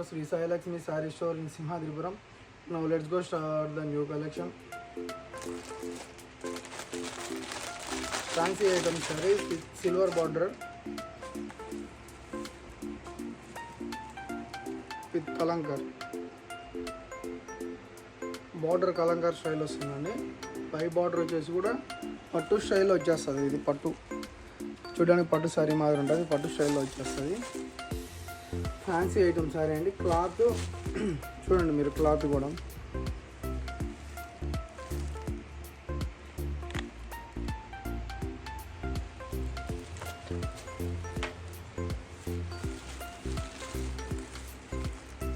are Sri Sai Lakshmi Saree Store in Simhadripuram. Now let's go start the new collection. Fancy item sarees with silver border with kalankar. Border kalankar style వస్తుందండి. పై border వచ్చేసి కూడా పట్టు స్టైల్లో వచ్చేస్తుంది. ఇది పట్టు చూడడానికి పట్టు సారీ మాదిరి ఉంటుంది, పట్టు స్టైల్లో వచ్చేస్తుంది. ఫ్యాన్సీ ఐటమ్ సారీ అండి. క్లాత్ చూడండి మీరు, క్లాత్ కూడా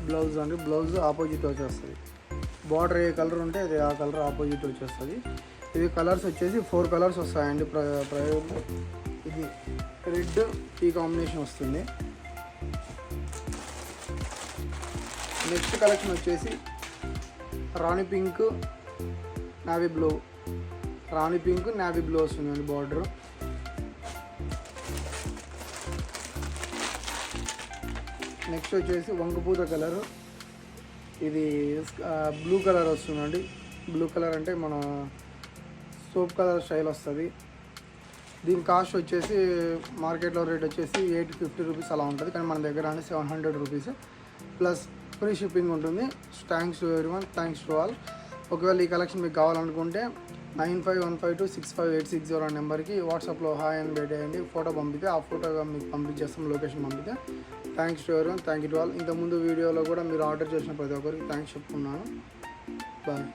బ్లౌజ్ అండి. బ్లౌజ్ ఆపోజిట్ వచ్చేస్తుంది. బార్డర్ ఏ కలర్ ఉంటే అది ఆ కలర్ ఆపోజిట్ వచ్చేస్తుంది. ఇవి కలర్స్ వచ్చేసి 4 కలర్స్ వస్తాయండి. ఇది రెడ్ ఈ కాంబినేషన్ వస్తుంది. నెక్స్ట్ కలెక్షన్ వచ్చేసి రాణి పింక్ నావీ బ్లూ, రాణి పింక్ నావీ బ్లూ వస్తుందండి బార్డర్. నెక్స్ట్ వచ్చేసి వంగపూత కలర్, ఇది బ్లూ కలర్ వస్తుందండి. బ్లూ కలర్ అంటే మన సోప్ కలర్ స్టైల్ వస్తుంది. దీని కాస్ట్ వచ్చేసి మార్కెట్లో రేట్ వచ్చేసి 850 రూపీస్ అలా ఉంటుంది, కానీ మన దగ్గర అంటే 700 రూపీస్ ప్లస్ ఫ్రీ షిప్పింగ్ ఉంటుంది. Thanks to everyone, thanks to all. ఒకవేళ ఈ కలెక్షన్ మీకు కావాలనుకుంటే 9515265860 అనే నెంబర్కి వాట్సాప్లో హాయ్ అని పెట్టేయండి. ఫోటో పంపితే ఆ ఫోటోగా మీకు పంపించేస్తాం, లొకేషన్ పంపితే. Thanks to everyone, thank you to all. ఇంతకుముందు వీడియోలో కూడా మీరు ఆర్డర్ చేసిన ప్రతి ఒక్కరికి థ్యాంక్స్ చెప్పుకున్నాను. బాయ్.